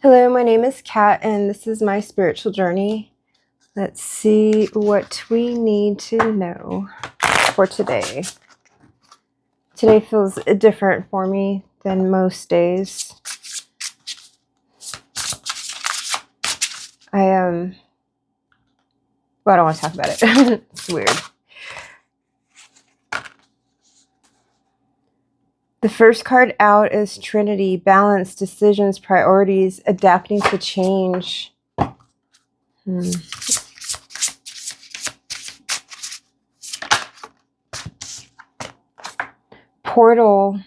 Hello, my name is Kat, and this is my spiritual journey. Let's see what we need to know for today. Today feels different for me than most days. Well, I don't want to talk about it. It's weird. The first card out is Trinity, balance, decisions, priorities, adapting to change. Portal,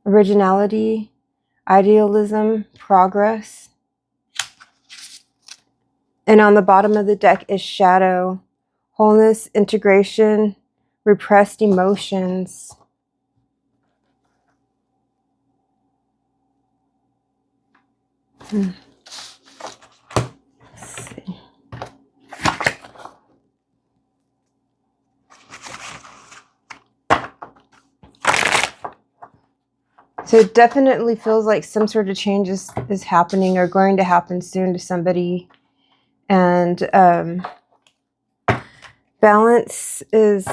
originality, idealism, progress. And on the bottom of the deck is Shadow, wholeness, integration, repressed emotions. Let's see. So it definitely feels like some sort of change is happening or going to happen soon to somebody. And balance is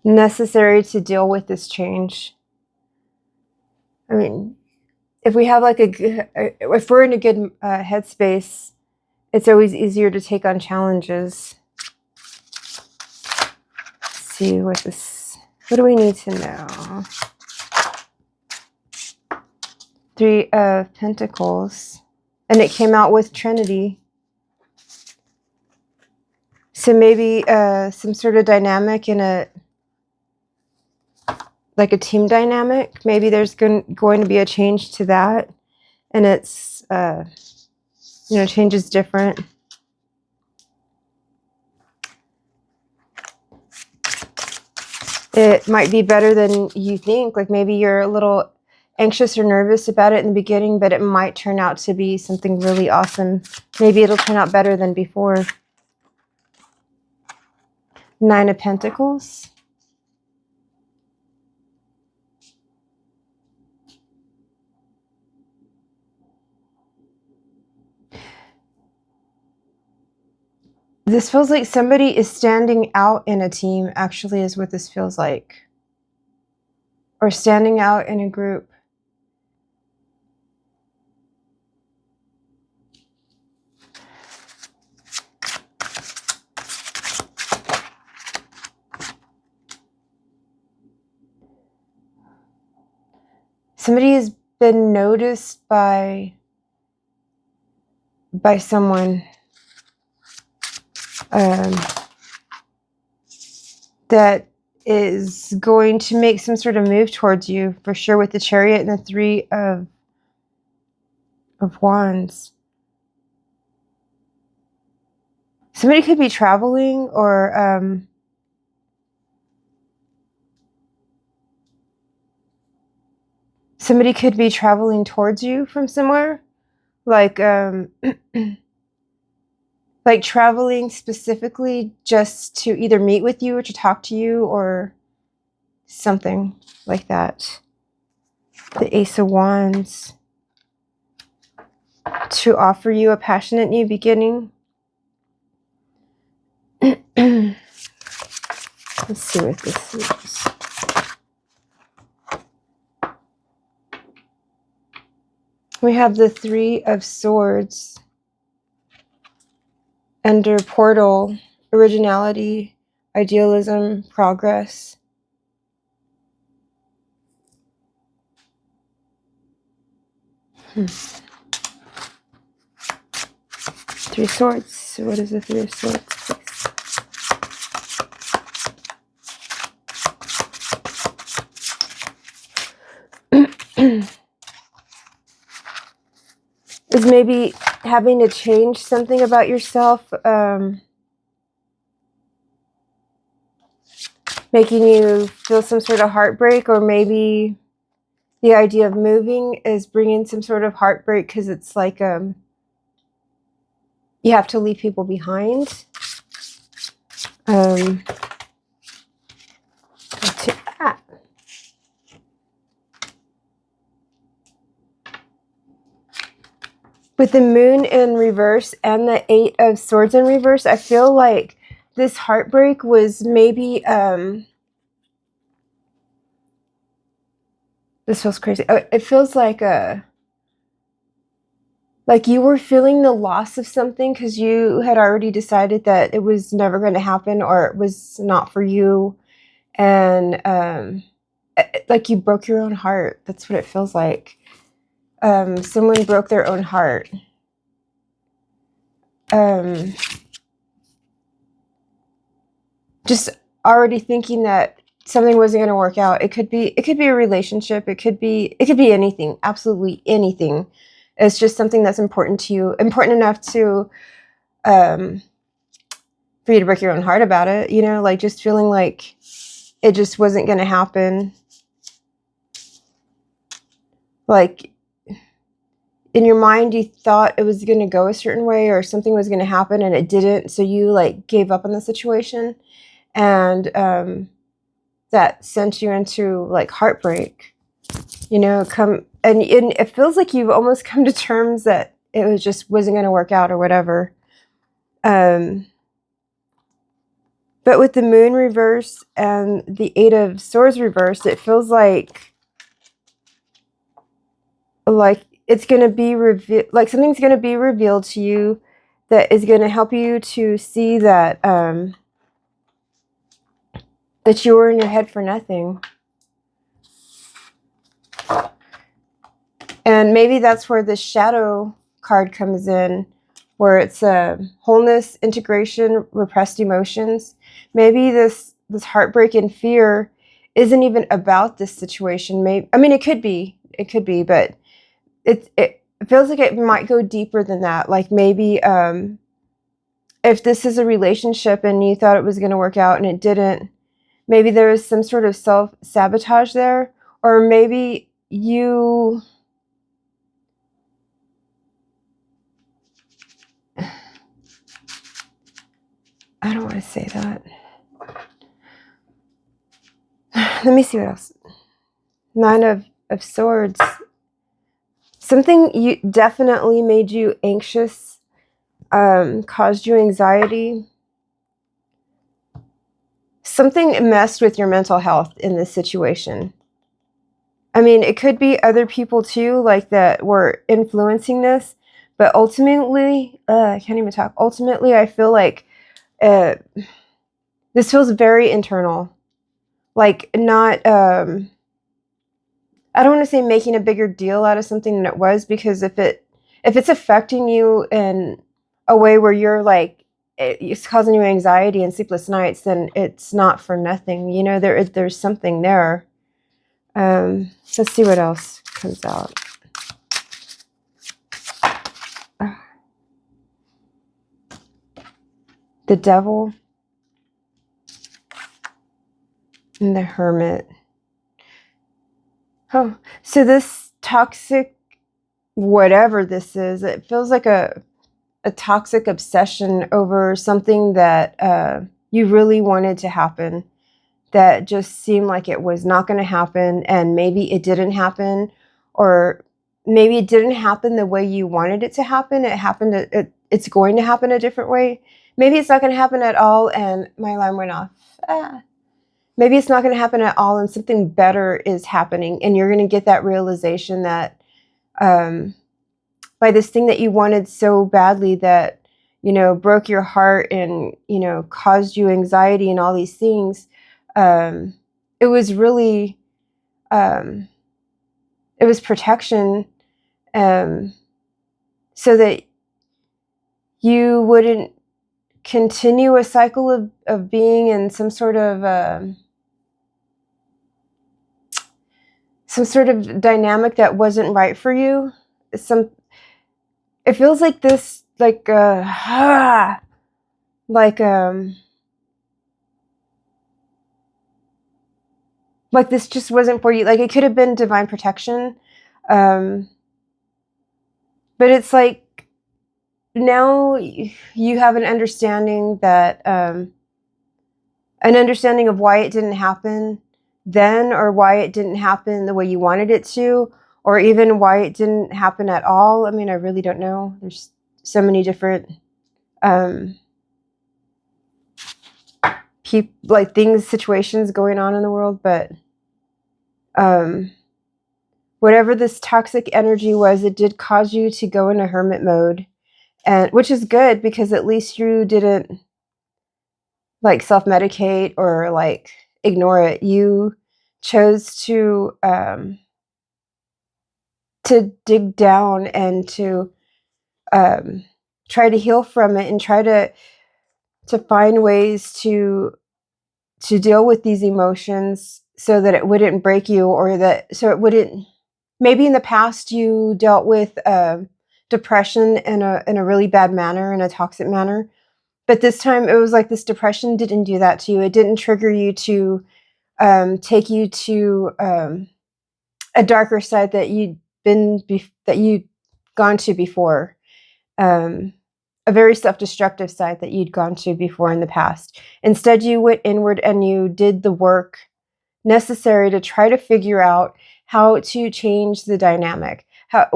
necessary to deal with this change. I mean, if we have if we're in a good headspace, it's always easier to take on challenges. Let's see what do we need to know? Three of Pentacles, and it came out with Trinity. So maybe some sort of dynamic in a team dynamic. Maybe there's going to be a change to that, and it's change is different. It might be better than you think. Like maybe you're a little anxious or nervous about it in the beginning, but it might turn out to be something really awesome. Maybe it'll turn out better than before. Nine of Pentacles. This feels like somebody is standing out in a team, actually, is what this feels like. Or standing out in a group. Somebody has been noticed by someone that is going to make some sort of move towards you, for sure, with the Chariot and the Three of Wands. Somebody could be traveling, or somebody could be traveling towards you from somewhere, like like traveling specifically just to either meet with you or to talk to you or something like that. The Ace of Wands, to offer you a passionate new beginning. Let's see what this is. We have the Three of Swords under Portal, originality, idealism, progress. Three Swords. What is the Three of Swords, please? Is maybe having to change something about yourself, making you feel some sort of heartbreak, or maybe the idea of moving is bringing some sort of heartbreak because it's like you have to leave people behind. With the moon in reverse and the 8 of swords in reverse, I feel like this heartbreak was maybe, this feels crazy. It feels like you were feeling the loss of something because you had already decided that it was never going to happen or it was not for you. And like you broke your own heart. That's what it feels like. Someone broke their own heart. Just already thinking that something wasn't going to work out. It could be a relationship. It could be anything, absolutely anything. It's just something that's important to you, important enough to, for you to break your own heart about it, you know, like just feeling like it just wasn't going to happen. Like in your mind, you thought it was going to go a certain way or something was going to happen and it didn't. So you like gave up on the situation, and that sent you into like heartbreak, you know, and it feels like you've almost come to terms that it was just wasn't going to work out or whatever. But with the moon reverse and the 8 of swords reversed, it feels like it's going to be revealed, like something's going to be revealed to you that is going to help you to see that that you were in your head for nothing. And maybe that's where the shadow card comes in, where it's wholeness, integration, repressed emotions. Maybe this heartbreak and fear isn't even about this situation. Maybe, I mean, it could be, but it feels like it might go deeper than that. Like maybe if this is a relationship and you thought it was going to work out and it didn't, maybe there was some sort of self-sabotage there, or maybe you... I don't want to say that. Let me see what else. 9 of swords. Something you definitely made you anxious, caused you anxiety. Something messed with your mental health in this situation. I mean, it could be other people too, like that were influencing this, but ultimately, I can't even talk. Ultimately, I feel like this feels very internal. Like not, I don't want to say making a bigger deal out of something than it was, because if it's affecting you in a way where you're like, it's causing you anxiety and sleepless nights, then it's not for nothing. You know, there's something there. Let's see what else comes out. The Devil and the Hermit. Oh, so this toxic, whatever this is, it feels like a toxic obsession over something that you really wanted to happen, that just seemed like it was not going to happen, and maybe it didn't happen, or maybe it didn't happen the way you wanted it to happen. It happened. It's going to happen a different way. Maybe it's not going to happen at all, and my alarm went off. Maybe it's not going to happen at all, and something better is happening, and you're going to get that realization that by this thing that you wanted so badly, that, you know, broke your heart and, you know, caused you anxiety and all these things, it was really, it was protection, so that you wouldn't continue a cycle of being in some sort of dynamic that wasn't right for you. It feels like this, like this just wasn't for you. Like it could have been divine protection, but it's like now you have an understanding that an understanding of why it didn't happen then, or why it didn't happen the way you wanted it to, or even why it didn't happen at all. I mean, I really don't know. There's so many different things, situations going on in the world, but whatever this toxic energy was, it did cause you to go into hermit mode, and which is good because at least you didn't like self-medicate or like ignore it. You chose to dig down and to try to heal from it and try to find ways to deal with these emotions so that it wouldn't break you, or that so it wouldn't. Maybe in the past you dealt with depression in a really bad manner, in a toxic manner, but this time it was like this depression didn't do that to you. It didn't trigger you to take you to a darker side that you'd gone to before, a very self-destructive side that you'd gone to before in the past. Instead, you went inward and you did the work necessary to try to figure out how to change the dynamic, to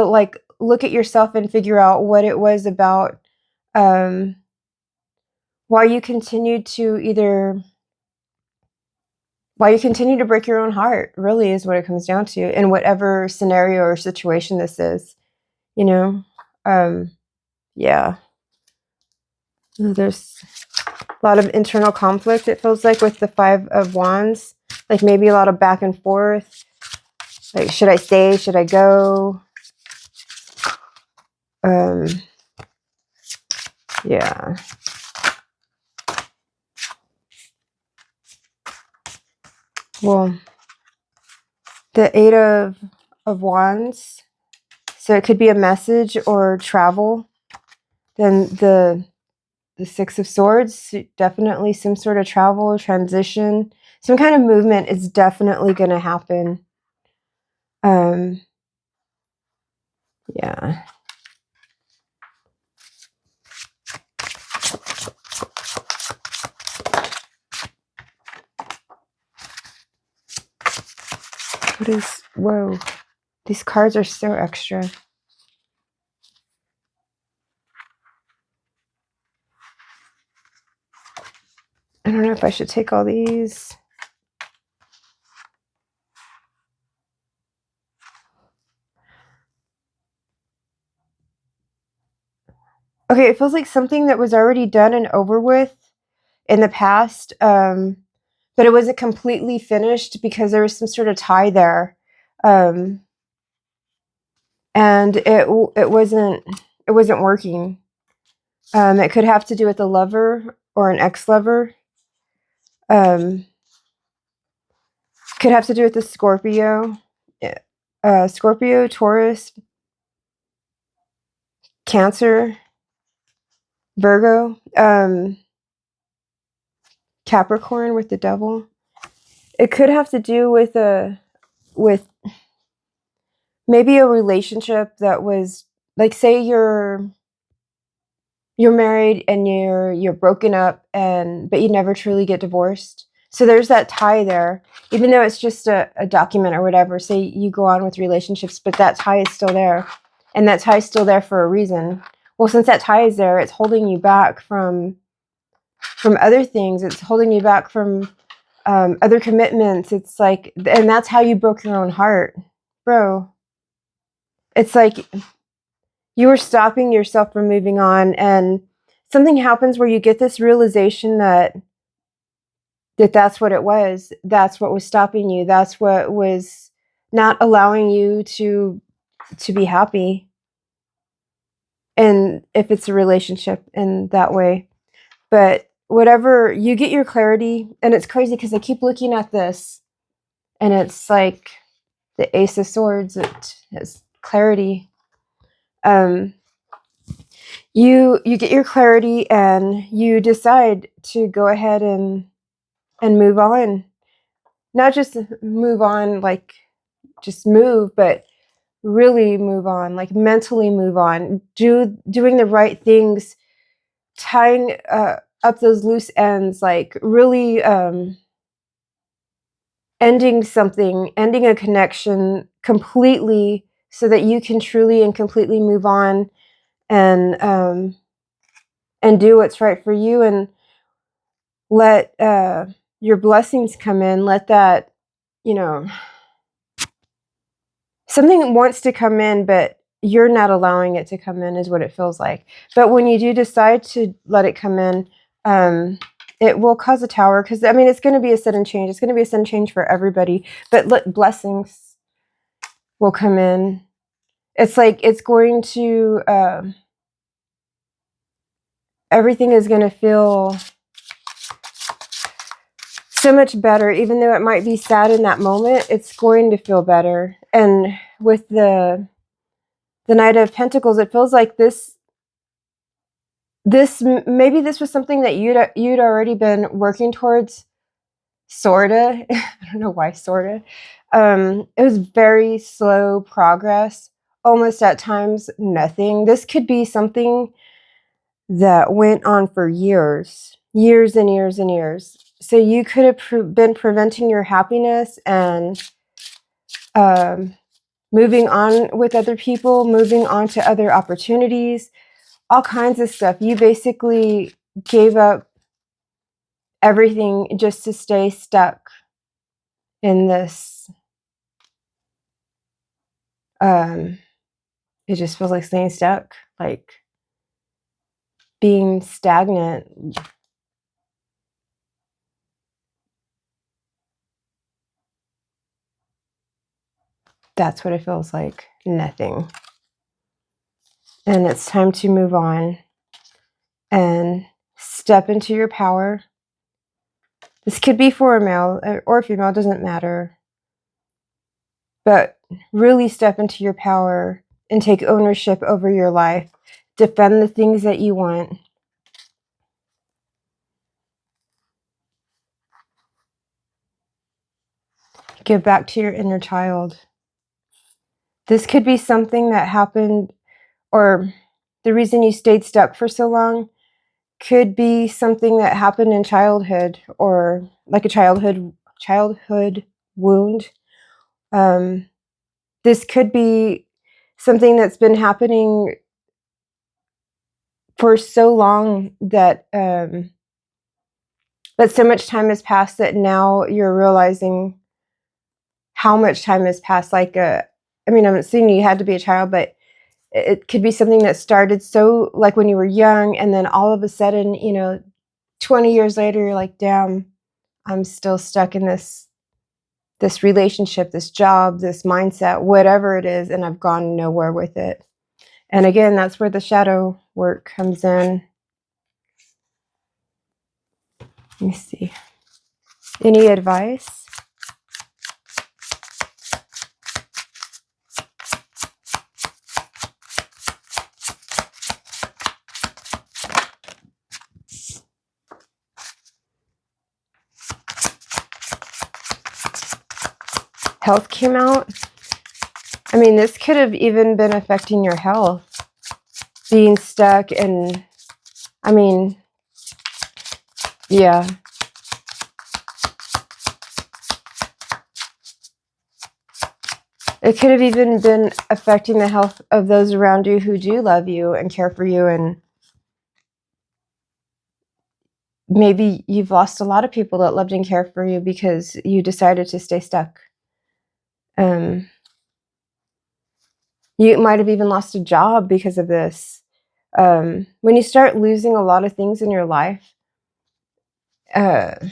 like look at yourself and figure out what it was about, why you continued to break your own heart, really is what it comes down to, in whatever scenario or situation this is, you know. Yeah, there's a lot of internal conflict, it feels like, with the Five of Wands, like maybe a lot of back and forth, like should I stay, should I go? Yeah. Well, the Eight of Wands, so it could be a message or travel. Then the Six of Swords, definitely some sort of travel, transition, some kind of movement is definitely going to happen. Yeah. Whoa, these cards are so extra. I don't know if I should take all these. Okay, it feels like something that was already done and over with in the past, but it wasn't completely finished because there was some sort of tie there, and it wasn't working. It could have to do with a lover or an ex-lover. Could have to do with the Scorpio, Taurus, Cancer, Virgo, Capricorn with the Devil. It could have to do with maybe a relationship that was like, say you're married and you're broken up, but you never truly get divorced. So there's that tie there, even though it's just a document or whatever. Say you go on with relationships, but that tie is still there, and that tie is still there for a reason. Well, since that tie is there, it's holding you back from other things. It's holding you back from other commitments. It's like, and that's how you broke your own heart, bro. It's like you were stopping yourself from moving on, and something happens where you get this realization that that's what it was. That's what was stopping you. That's what was not allowing you to be happy. And if it's a relationship in that way, but whatever, you get your clarity. And it's crazy because I keep looking at this and it's like the Ace of Swords. It has clarity. You get your clarity and you decide to go ahead and move on. Not just move on, like just move, but really move on, like mentally move on, doing the right things, tying up those loose ends, like really ending something, ending a connection completely so that you can truly and completely move on and do what's right for you, and let your blessings come in. Let that, you know, something wants to come in, but you're not allowing it to come in, is what it feels like. But when you do decide to let it come in, it will cause a tower, because I mean, it's going to be a sudden change. It's going to be a sudden change for everybody, but blessings will come in. It's like it's going to, everything is going to feel so much better. Even though it might be sad in that moment, it's going to feel better. And with the Knight of Pentacles, it feels like maybe this was something that you'd already been working towards, sorta. I don't know why sorta. It was very slow progress, almost at times nothing. This could be something that went on for years and years and years. So you could have been preventing your happiness and moving on with other people, moving on to other opportunities, all kinds of stuff. You basically gave up everything just to stay stuck in this. It just feels like staying stuck, like being stagnant. That's what it feels like. Nothing. And it's time to move on and step into your power. This could be for a male or a female, doesn't matter. But really step into your power and take ownership over your life. Defend the things that you want. Give back to your inner child. This could be something that happened, or the reason you stayed stuck for so long could be something that happened in childhood, or like a childhood wound. This could be something that's been happening for so long that that so much time has passed that now you're realizing how much time has passed. Like, I mean, I'm assuming you had to be a child, but it could be something that started so, like, when you were young, and then all of a sudden, 20 years later, you're like, damn, I'm still stuck in this relationship, this job, this mindset, whatever it is, and I've gone nowhere with it. And again, that's where the shadow work comes in. Let me see. Any advice? Health came out. I mean, this could have even been affecting your health. Being stuck, and I mean, yeah. It could have even been affecting the health of those around you who do love you and care for you, and maybe you've lost a lot of people that loved and cared for you because you decided to stay stuck. You might have even lost a job because of this. When you start losing a lot of things in your life, I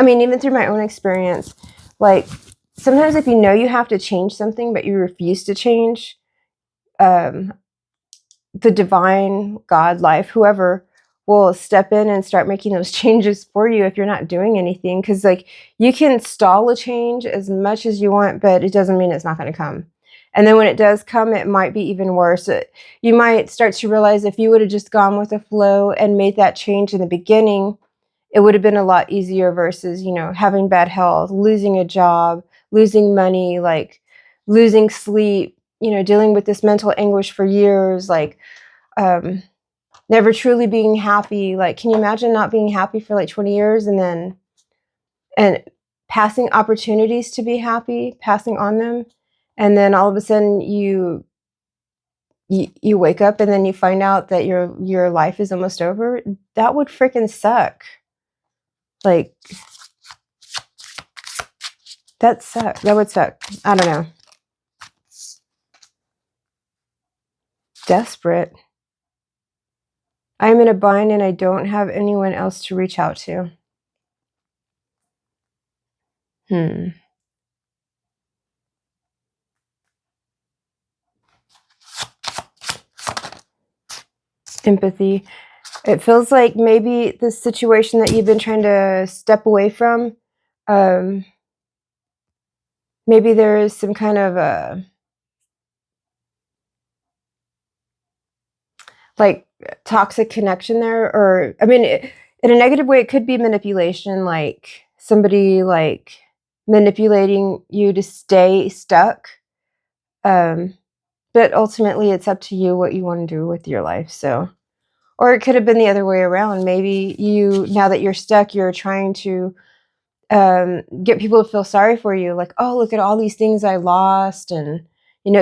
mean, even through my own experience, like, sometimes if you know you have to change something, but you refuse to change, the divine God, life, whoever will step in and start making those changes for you if you're not doing anything. Because, like, you can stall a change as much as you want, but it doesn't mean it's not going to come. And then when it does come, it might be even worse. You might start to realize if you would have just gone with the flow and made that change in the beginning, it would have been a lot easier versus, having bad health, losing a job, losing money, like losing sleep, dealing with this mental anguish for years, like never truly being happy. Like, can you imagine not being happy for like 20 years and passing opportunities to be happy, passing on them, and then all of a sudden you wake up and then you find out that your life is almost over. That would freaking suck. Like, that would suck. I don't know. Desperate. I'm in a bind and I don't have anyone else to reach out to. Empathy. It feels like maybe the situation that you've been trying to step away from, maybe there is some kind of a like toxic connection there, or I mean, in a negative way, it could be manipulation, like somebody like manipulating you to stay stuck. But ultimately, it's up to you what you want to do with your life. So, or it could have been the other way around. Maybe now that you're stuck, you're trying to get people to feel sorry for you, like, oh, look at all these things I lost, and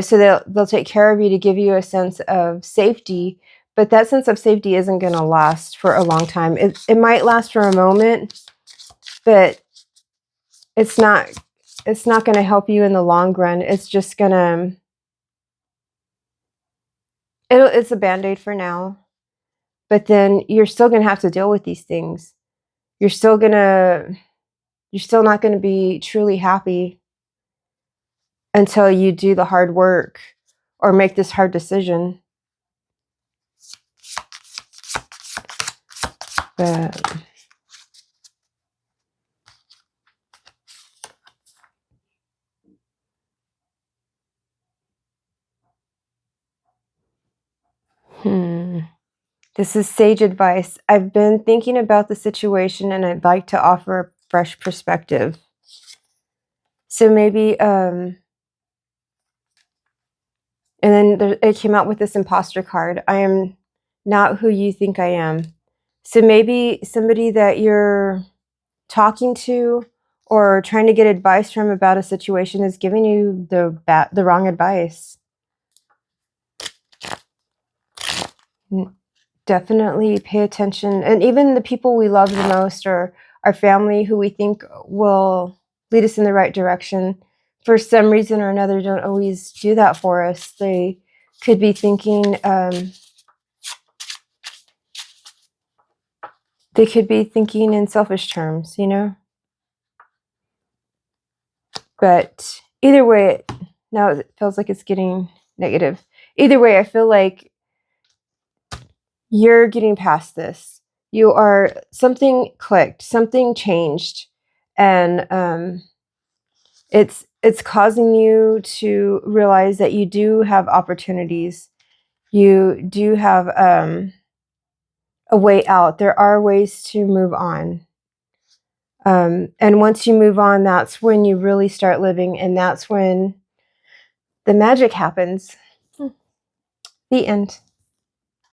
so they'll take care of you to give you a sense of safety. But that sense of safety isn't going to last for a long time. It might last for a moment, but it's not going to help you in the long run. It's just gonna it's a band-aid for now, but then you're still going to have to deal with these things. You're still not going to be truly happy until you do the hard work or make this hard decision. But this is sage advice. I've been thinking about the situation and I'd like to offer a fresh perspective. So maybe, and then it came out with this imposter card. I am not who you think I am. So maybe somebody that you're talking to or trying to get advice from about a situation is giving you the wrong advice. Definitely pay attention. And even the people we love the most, or our family who we think will lead us in the right direction, for some reason or another don't always do that for us. They could be thinking in selfish terms, But either way, now it feels like it's getting negative. Either way, I feel like you're getting past this. Something clicked, something changed, and it's causing you to realize that you do have opportunities. You do have a way out. There are ways to move on. And once you move on, that's when you really start living, and that's when the magic happens. The end.